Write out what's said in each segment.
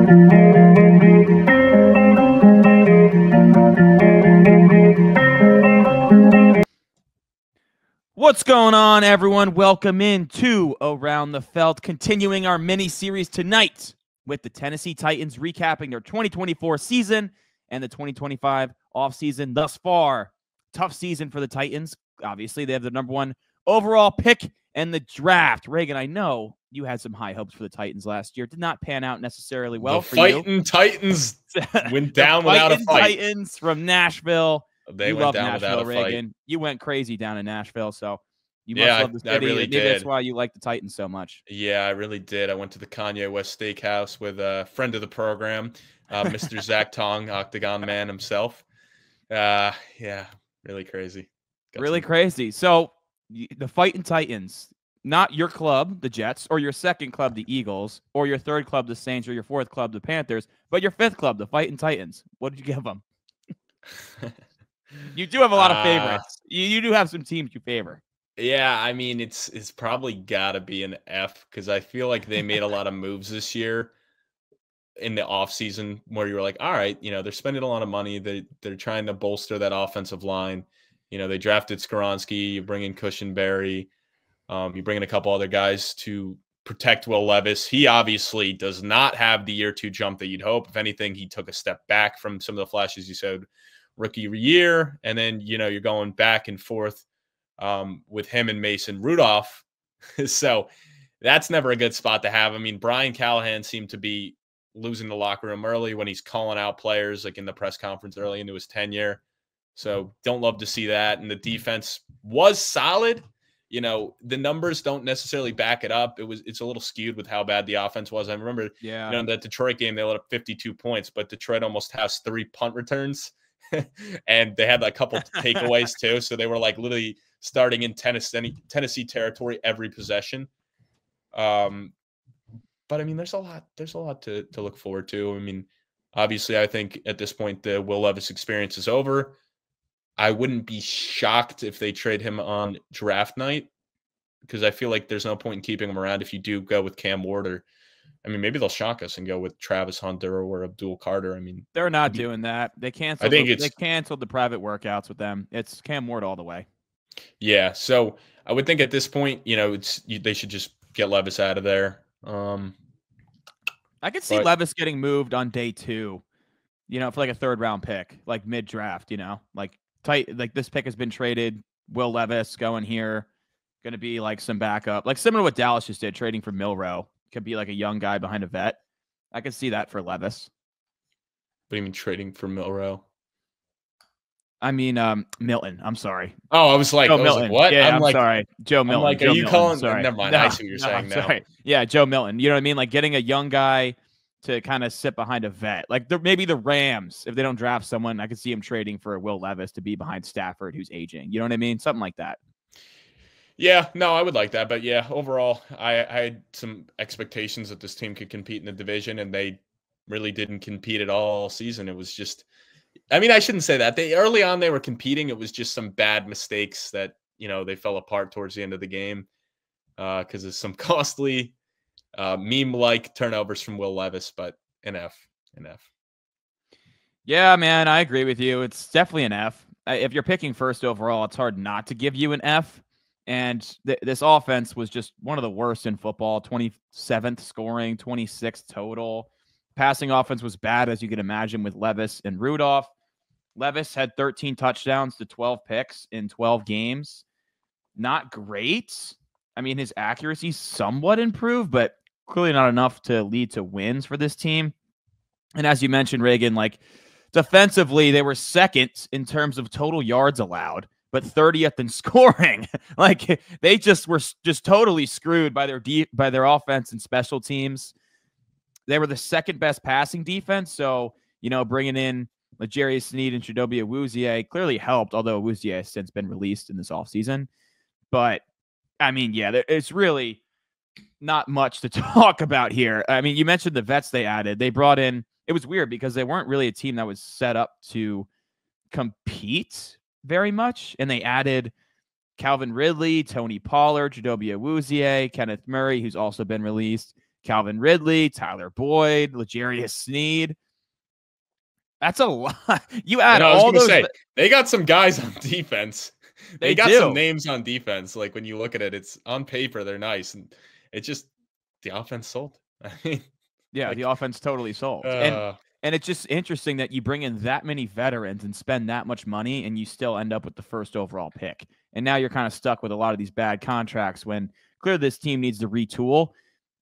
What's going on, everyone? Welcome into Around the Felt, continuing our mini-series tonight with the Tennessee Titans recapping their 2024 season and the 2025 offseason thus far. Tough season for the Titans. Obviously, they have the number one overall pick in the draft. Reagan, I know you had some high hopes for the Titans last year. Did not pan out necessarily well for you. The Titans went down without a fight. Titans from Nashville. They went down without a Reagan. fight. You went crazy down in Nashville, so you must love the city. I really Maybe did. That's why you like the Titans so much. Yeah, I really did. I went to the Kanye West Steakhouse with a friend of the program, Mr. Zach Tong, Octagon Man himself. Yeah, really crazy. Crazy. So the fighting Titans, not your club, the Jets, or your second club, the Eagles, or your third club, the Saints, or your fourth club, the Panthers, but your fifth club, the fighting Titans. What did you give them? You do have a lot of favorites. You do have some teams you favor. Yeah, I mean, it's probably got to be an F because I feel like they made a lot of moves this year in the offseason where you were like, all right, they're spending a lot of money. They're trying to bolster that offensive line. They drafted Skoronski, you bring in Cushenberry, you bring in a couple other guys to protect Will Levis. He obviously does not have the year two jump that you'd hope. If anything, he took a step back from some of the flashes you said rookie year. And then, you're going back and forth with him and Mason Rudolph. So that's never a good spot to have. I mean, Brian Callahan seemed to be losing the locker room early when he's calling out players like in the press conference early into his tenure. So don't love to see that. And the defense was solid. The numbers don't necessarily back it up. It's a little skewed with how bad the offense was. I remember, in that Detroit game, they let up 52 points, but Detroit almost has 3 punt returns. And they had a couple takeaways too. So they were like literally starting in Tennessee territory every possession. But I mean, there's a lot to look forward to. I mean, obviously, I think at this point the Will Levis experience is over. I wouldn't be shocked if they trade him on draft night because I feel like there's no point in keeping him around if you do go with Cam Ward or, I mean, maybe they'll shock us and go with Travis Hunter or Abdul Carter. I mean, they're not doing that. They canceled. They canceled the private workouts with them. It's Cam Ward all the way. Yeah, so I would think at this point, they should just get Levis out of there. I could see Levis getting moved on day 2, for like a third round pick, like mid draft. Like this pick has been traded. Will Levis going here, going to be like some backup, like similar to what Dallas just did, trading for Milroe. Could be like a young guy behind a vet. I could see that for Levis. What do you mean trading for Milroe? I mean, Milton. I'm sorry. Oh, I was like, what? Yeah, I'm sorry. Joe Milton. I'm like, Joe are you Milton. calling? Sorry. Never mind. I see what you're saying now. Sorry. Yeah, Joe Milton. You know what I mean? Like getting a young guy to kind of sit behind a vet. Like maybe the Rams, if they don't draft someone, I could see him trading for Will Levis to be behind Stafford, who's aging. You know what I mean? Something like that. Yeah, no, I would like that. But yeah, overall, I had some expectations that this team could compete in the division, and they really didn't compete at all season. It was just, I mean, I shouldn't say that. Early on, they were competing. It was just some bad mistakes that, they fell apart towards the end of the game because of some costly meme-like turnovers from Will Levis, but an F. Yeah, man, I agree with you. It's definitely an F. If you're picking first overall, it's hard not to give you an F. And this offense was just one of the worst in football. 27th scoring, 26th total. Passing offense was bad, as you can imagine, with Levis and Rudolph. Levis had 13 touchdowns to 12 picks in 12 games. Not great. I mean, his accuracy somewhat improved, but clearly not enough to lead to wins for this team. And as you mentioned, Reagan, like defensively, they were second in terms of total yards allowed, but 30th in scoring. Like they just were just totally screwed by their offense and special teams. They were the second best passing defense. So, bringing in L'Jarius Sneed and Chidobe Awuzie clearly helped, although Awuzie has since been released in this offseason. But I mean, yeah, it's really not much to talk about here. I mean, you mentioned the vets they added. They brought in, it was weird because they weren't really a team that was set up to compete very much. And they added Calvin Ridley, Tony Pollard, Chidobe Awuzie, Kenneth Murray, who's also been released, Calvin Ridley, Tyler Boyd, L'Jarius Sneed. That's a lot. You add And I was all going to those. say, they got some guys on defense. They They got some do. names on defense. Like when you look at it, it's on paper, they're nice. And it's just the offense sold. I mean, Yeah, the like, offense totally sold. And it's just interesting that you bring in that many veterans and spend that much money and you still end up with the first overall pick. And now you're kind of stuck with a lot of these bad contracts when clearly this team needs to retool.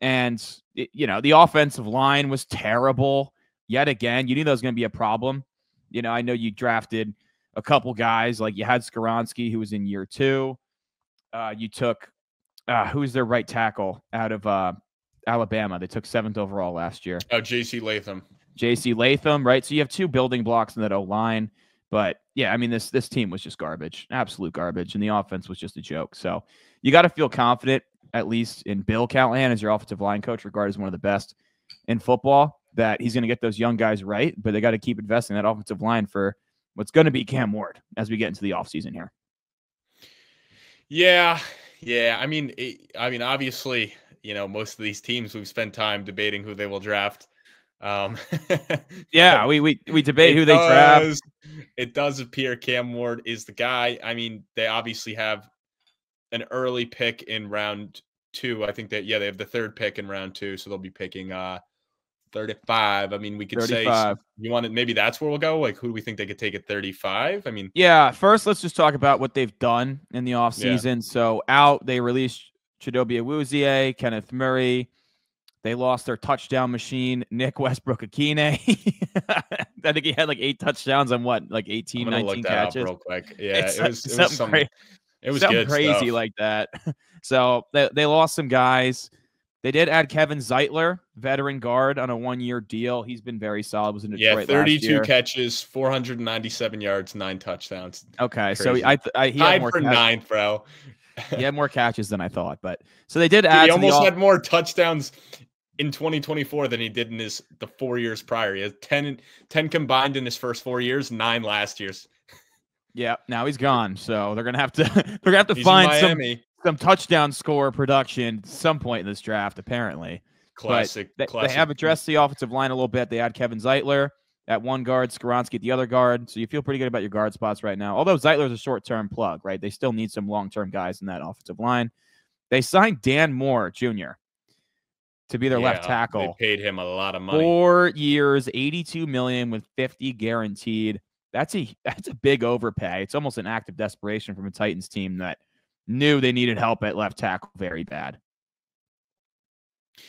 And, the offensive line was terrible yet again. You knew that was going to be a problem. I know you drafted a couple guys, like you had Skoronski, who was in year 2. You took, who's their right tackle out of Alabama? They took 7th overall last year. Oh, J.C. Latham. J.C. Latham, right? So you have 2 building blocks in that O-line. But, yeah, I mean, this team was just garbage, absolute garbage, and the offense was just a joke. So you got to feel confident, at least in Bill Callahan as your offensive line coach, regarded as one of the best in football, that he's going to get those young guys right, but they got to keep investing in that offensive line for what's going to be Cam Ward as we get into the offseason here. Yeah. I mean, obviously, most of these teams we've spent time debating who they will draft. Yeah, we debate who they draft. It does appear Cam Ward is the guy. I mean, they obviously have an early pick in round 2. I think that, they have the 3rd pick in round 2, so they'll be picking 35. I mean, we could 35. say you want it. Maybe that's where we'll go. Like, who do we think they could take at 35? I mean, yeah. First, let's just talk about what they've done in the offseason. So they released Chidobe Awuzie, Kenneth Murray. They lost their touchdown machine, Nick Westbrook-Akine. I think he had like 8 touchdowns on 18, 19 catches. Up real quick. Yeah, it was something it was something good crazy stuff. like that. So they lost some guys. They did add Kevin Zeitler, veteran guard, on a 1-year deal. He's been very solid. Was in Detroit 32 last year. catches, 497 yards, 9 touchdowns. Okay, Crazy. so he had more 9th, bro. He had more catches than I thought, but so they did add. He almost had more touchdowns in 2024 than he did in the 4 years prior. He has 10 combined in his first 4 years, 9 last year's. Yeah, now he's gone. So they're gonna have to find some touchdown score production at some point in this draft, apparently. Classic. They have addressed the offensive line a little bit. They add Kevin Zeitler at one guard, Skoronski at the other guard. So you feel pretty good about your guard spots right now. Although Zeitler's a short-term plug, right? They still need some long-term guys in that offensive line. They signed Dan Moore Jr. to be their left tackle. They paid him a lot of money. 4 years, $82 million with $50 guaranteed. That's a big overpay. It's almost an act of desperation from a Titans team that knew they needed help at left tackle very bad.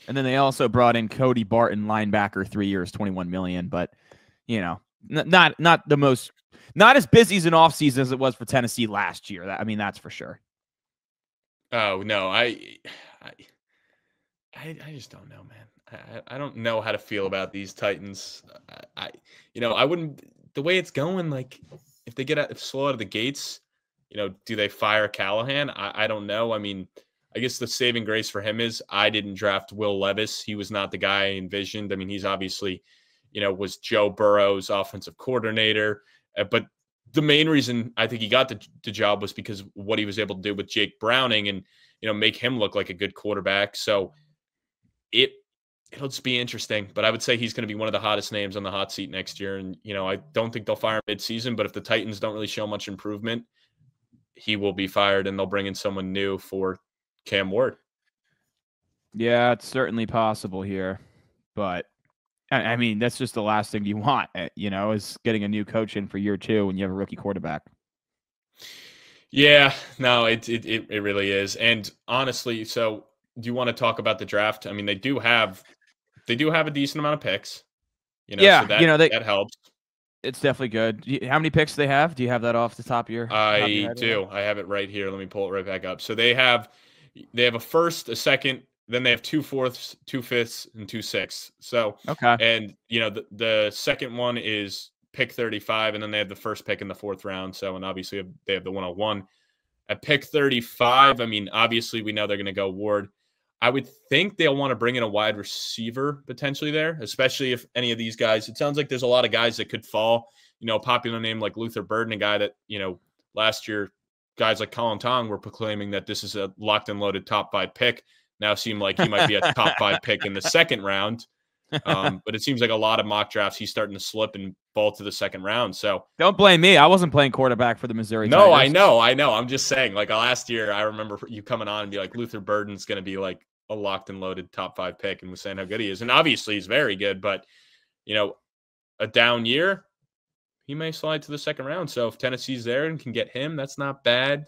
And then they also brought in Cody Barton, linebacker, 3 years, $21 million. But not as busy as an offseason as it was for Tennessee last year. That's for sure. Oh no, I just don't know, man. I don't know how to feel about these Titans. I wouldn't. The way it's going, like if they get slow out of the gates, do they fire Callahan? I don't know. I mean, I guess the saving grace for him is I didn't draft Will Levis. He was not the guy I envisioned. I mean, he's obviously, was Joe Burrow's offensive coordinator. But the main reason I think he got the job was because what he was able to do with Jake Browning and, make him look like a good quarterback. So it'll just be interesting. But I would say he's going to be one of the hottest names on the hot seat next year. And, I don't think they'll fire him mid-season. But if the Titans don't really show much improvement, he will be fired and they'll bring in someone new for Cam Ward. Yeah, it's certainly possible here, but I mean, that's just the last thing you want, is getting a new coach in for year 2 when you have a rookie quarterback. Yeah, no, it really is. And honestly, so do you want to talk about the draft? I mean, they do have a decent amount of picks, so that helps. It's definitely good. How many picks do they have? Do you have that off the top of your head? I do. I have it right here. Let me pull it right back up. So they have a first, a second, then they have 2 fourths, 2 fifths, and 2 sixths. So okay. And the second one is pick 35, and then they have the first pick in the 4th round. So, and obviously they have the 101 at pick 35. I mean, obviously we know they're going to go Ward. I would think they'll want to bring in a wide receiver potentially there, especially if any of these guys. It sounds like there's a lot of guys that could fall. A popular name like Luther Burden, a guy that last year guys like Colin Tong were proclaiming that this is a locked and loaded top 5 pick. now seem like he might be a top 5 pick in the second round. But it seems like a lot of mock drafts, he's starting to slip and fall to the second round. So don't blame me. I wasn't playing quarterback for the Missouri No, Tigers. I know. I'm just saying, like last year, I remember you coming on and be like, Luther Burden's going to be like a locked and loaded top 5 pick, and was saying how good he is. And obviously he's very good, but a down year, he may slide to the second round. So if Tennessee's there and can get him, that's not bad.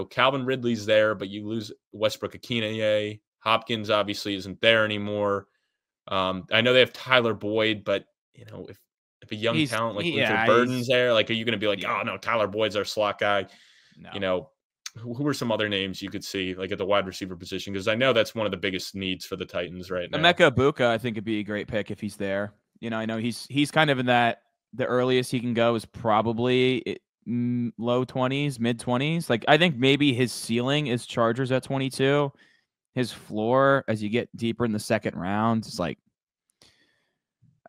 Calvin Ridley's there, but you lose Westbrook Akinoye. Hopkins obviously isn't there anymore. I know they have Tyler Boyd, but if a young talent like Luther Burden's there, like, are you going to be like, oh no, Tyler Boyd's our slot guy? No. Who are some other names you could see like at the wide receiver position? Because I know that's one of the biggest needs for the Titans right now. Emeka Egbuka, I think, would be a great pick if he's there. I know he's kind of in that. The earliest he can go is probably low 20s, mid 20s. Like, I think maybe his ceiling is Chargers at 22. His floor, as you get deeper in the second round, is like,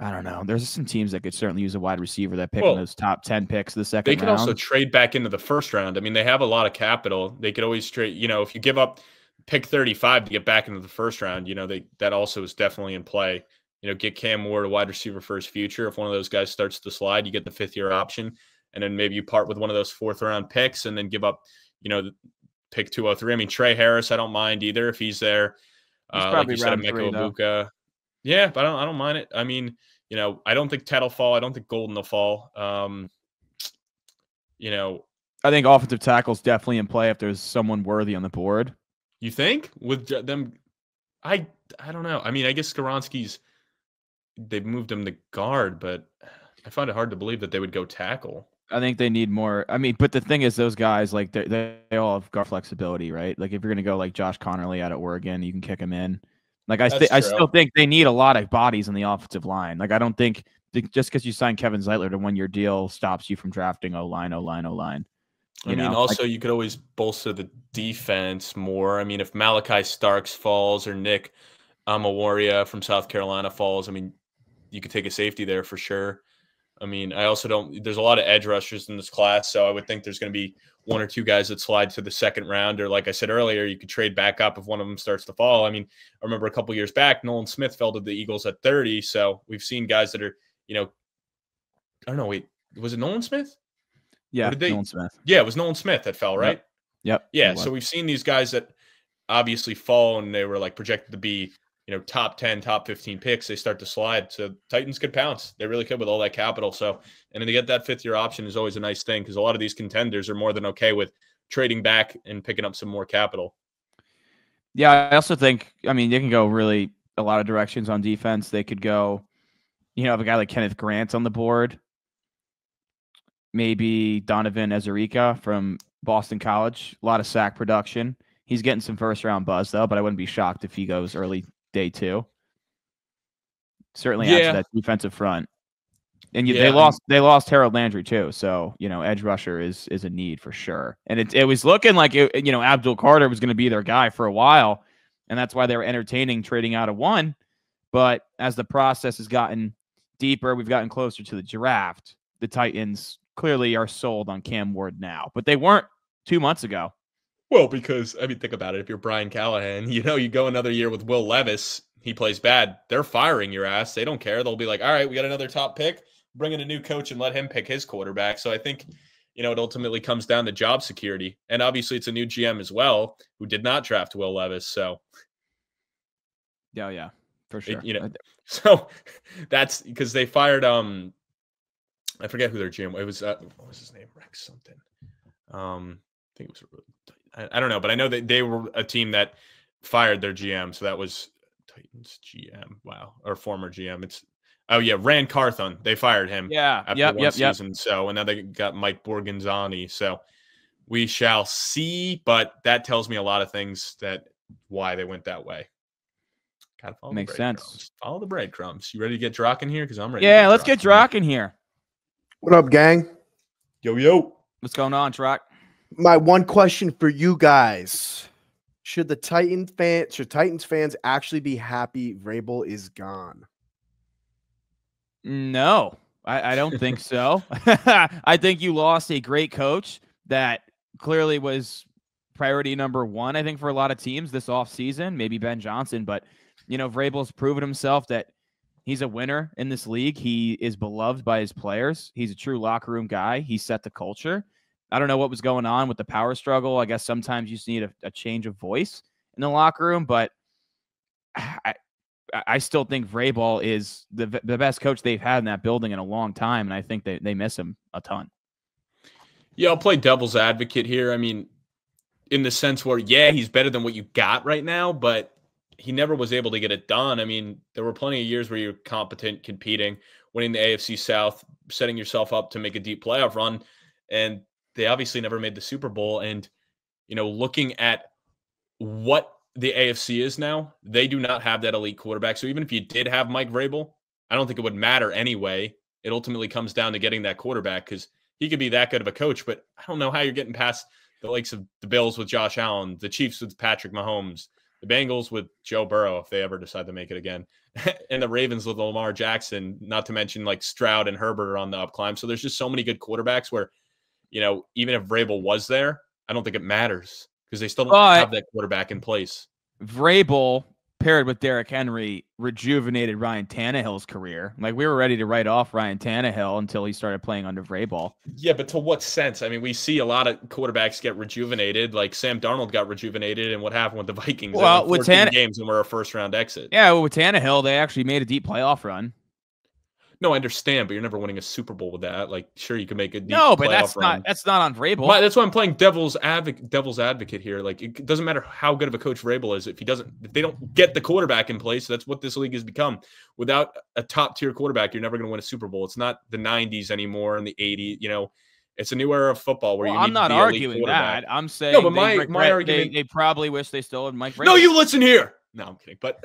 I don't know. There's some teams that could certainly use a wide receiver that pick in those top 10 picks of the second round. They could also trade back into the first round. I mean, they have a lot of capital. They could always trade, if you give up pick 35 to get back into the first round, that also is definitely in play. Get Cam Ward, a wide receiver for his future. If one of those guys starts to slide, you get the 5th-year option. And then maybe you part with one of those 4th-round picks and then give up, pick 203. I mean, Trey Harris, I don't mind either if he's there. Like you said, Emeka Egbuka. Yeah, but I don't mind it. I mean, I don't think Ted will fall. I don't think Golden will fall. I think offensive tackle's definitely in play if there's someone worthy on the board. You think with them? I don't know. I mean, I guess they've moved him to guard, but I find it hard to believe that they would go tackle. I think they need more. I mean, but the thing is, those guys, like, they all have guard flexibility, right? Like, if you're going to go like Josh Connerly out of Oregon, you can kick him in. Like, I still think they need a lot of bodies on the offensive line. Like, I don't think just because you sign Kevin Zeitler to 1-year deal stops you from drafting O-line. You could always bolster the defense more. I mean, if Malachi Starks falls or Nick Amawaria from South Carolina falls, I mean, you could take a safety there for sure. I mean, there's a lot of edge rushers in this class, so I would think there's going to be 1 or 2 guys that slide to the second round, or like I said earlier, you could trade back up if one of them starts to fall. I mean, I remember a couple years back, Nolan Smith fell to the Eagles at 30, so we've seen guys that are, I don't know, wait, was it Nolan Smith? Yeah, Nolan Smith. Yeah, it was Nolan Smith that fell, right? Yep. Yeah, so we've seen these guys that obviously fall, and they were like projected to be top 10, top 15 picks, they start to slide. So Titans could pounce. They really could with all that capital. So, and then to get that 5th-year option is always a nice thing because a lot of these contenders are more than okay with trading back and picking up some more capital. Yeah, I also think, I mean, they can go really a lot of directions on defense. They could go, have a guy like Kenneth Grant on the board. Maybe Donovan Ezerica from Boston College. A lot of sack production. He's getting some first-round buzz, though, but I wouldn't be shocked if he goes early day 2. Certainly adds to that defensive front. And they lost Harold Landry too. So, edge rusher is a need for sure. And it was looking like, Abdul Carter was going to be their guy for a while. And that's why they were entertaining trading out of 1. But as the process has gotten deeper, we've gotten closer to the draft. The Titans clearly are sold on Cam Ward now, but they weren't 2 months ago. Well, because, I mean, think about it. If you're Brian Callahan, you go another year with Will Levis, he plays bad. They're firing your ass. They don't care. They'll be like, all right, we got another top pick. Bring in a new coach and let him pick his quarterback. So I think, it ultimately comes down to job security. And obviously it's a new GM as well who did not draft Will Levis. So. Yeah, for sure. So that's because they fired, I forget who their GM was. It was, what was his name? Rex something. I think it was I don't know, but I know that they were a team that fired their GM. So that was Titans GM. Wow. Or former GM. Rand Carthon. They fired him. Yeah. After one season. So, and now they got Mike Borgonzani. So we shall see, but that tells me a lot of things why they went that way. Gotta follow Makes sense. Follow the breadcrumbs. You ready to get Drock in here? Because I'm ready. Yeah, let's get Drock in here. What up, gang? Yo. What's going on, Drock? My one question for you guys. Should Titans fans actually be happy Vrabel is gone? No, I don't think so. I think you lost a great coach that clearly was priority number one, I think, for a lot of teams this offseason, maybe Ben Johnson. But, Vrabel's proven himself that he's a winner in this league. He is beloved by his players. He's a true locker room guy. He set the culture. I don't know what was going on with the power struggle. I guess sometimes you just need a change of voice in the locker room, but I still think Vrabel is the best coach they've had in that building in a long time, and I think they miss him a ton. Yeah, I'll play devil's advocate here. I mean, in the sense where, yeah, he's better than what you got right now, but he never was able to get it done. I mean, there were plenty of years where you're competent, competing, winning the AFC South, setting yourself up to make a deep playoff run, and they obviously never made the Super Bowl. And, looking at what the AFC is now, they do not have that elite quarterback. So even if you did have Mike Vrabel, I don't think it would matter anyway. It ultimately comes down to getting that quarterback, because he could be that good of a coach, but I don't know how you're getting past the likes of the Bills with Josh Allen, the Chiefs with Patrick Mahomes, the Bengals with Joe Burrow, if they ever decide to make it again, and the Ravens with Lamar Jackson, not to mention like Stroud and Herbert are on the up climb. So there's just so many good quarterbacks where, even if Vrabel was there, I don't think it matters, because they still don't have that quarterback in place. Vrabel paired with Derrick Henry rejuvenated Ryan Tannehill's career. Like, we were ready to write off Ryan Tannehill until he started playing under Vrabel. Yeah, but to what sense? I mean, we see a lot of quarterbacks get rejuvenated. Like Sam Darnold got rejuvenated, and what happened with the Vikings? Well, with 14 games and we're a first-round exit. Yeah, with Tannehill, they actually made a deep playoff run. No, I understand, but you're never winning a Super Bowl with that. Like, sure, you can make a deep but that's run. that's not on Vrabel. That's why I'm playing devil's advocate here. Like, it doesn't matter how good of a coach Vrabel is if they don't get the quarterback in place. That's what this league has become. Without a top tier quarterback, you're never going to win a Super Bowl. It's not the 90s anymore and the 80s. It's a new era of football where I'm not arguing that. I'm saying but my argument, they probably wish they still had Mike Vrabel. No, you listen here. No, I'm kidding. But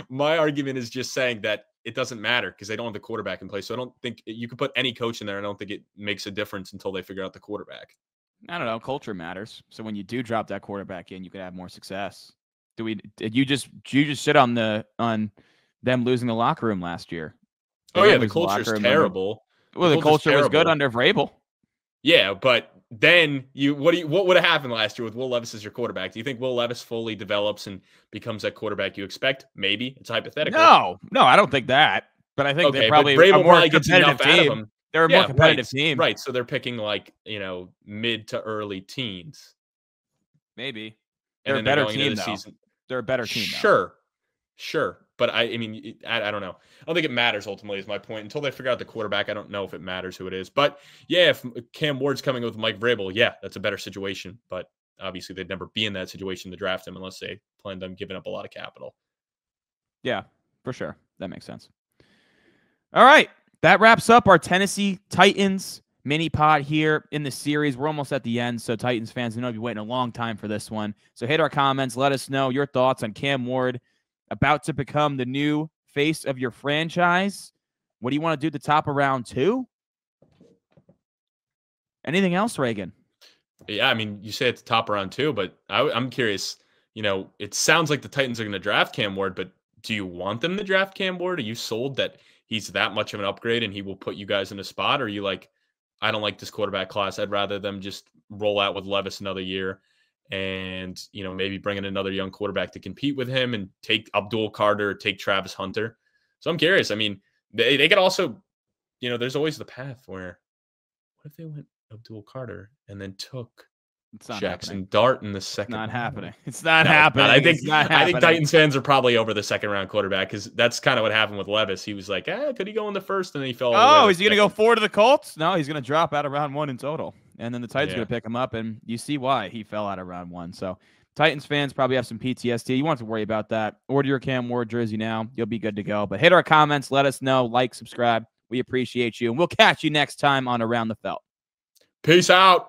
my argument is just saying that it doesn't matter because they don't have the quarterback in place. So I don't think you could put any coach in there. I don't think it makes a difference until they figure out the quarterback. I don't know. Culture matters. So when you do drop that quarterback in, you could have more success. Did you just shit on them losing the locker room last year? The culture is terrible. The culture was good under Vrabel. Yeah, but then what would have happened last year with Will Levis as your quarterback? Do you think Will Levis fully develops and becomes that quarterback you expect? Maybe. It's hypothetical. No, I don't think that. But I think they're probably a more competitive team. They're a more competitive team. Right. So they're picking mid to early teens. Maybe. They're a better team though. They're a better team. Sure. But I don't know. I don't think it matters ultimately is my point. Until they figure out the quarterback, I don't know if it matters who it is. But yeah, if Cam Ward's coming with Mike Vrabel, yeah, that's a better situation. But obviously they'd never be in that situation to draft him unless they planned on giving up a lot of capital. Yeah, for sure. That makes sense. All right. That wraps up our Tennessee Titans mini pod here in the series. We're almost at the end, so Titans fans, I know you've been waiting a long time for this one. So hit our comments. Let us know your thoughts on Cam Ward about to become the new face of your franchise. What do you want to do at the top of round 2? Anything else, Reagan? Yeah, I mean, you say at the top of round 2, but I'm curious. It sounds like the Titans are going to draft Cam Ward, but do you want them to draft Cam Ward? Are you sold that he's that much of an upgrade and he will put you guys in a spot? Or are you like, I don't like this quarterback class. I'd rather them just roll out with Levis another year and, maybe bring in another young quarterback to compete with him and take Abdul Carter, take Travis Hunter. So I'm curious. I mean, they could also, there's always the path where what if they went Abdul Carter and then took Jackson Dart in the second? It's not happening. It's not happening. I think Titans fans are probably over the second round quarterback because that's kind of what happened with Levis. He was like, could he go in the first? And then he fell. Oh, is he going to go 4 to the Colts? No, he's going to drop out of round 1 in total. And then the Titans are going to pick him up, and you see why he fell out of round 1. So Titans fans probably have some PTSD. You won't have to worry about that. Order your Cam Ward jersey now. You'll be good to go. But hit our comments. Let us know. Like, subscribe. We appreciate you. And we'll catch you next time on Around the Felt. Peace out.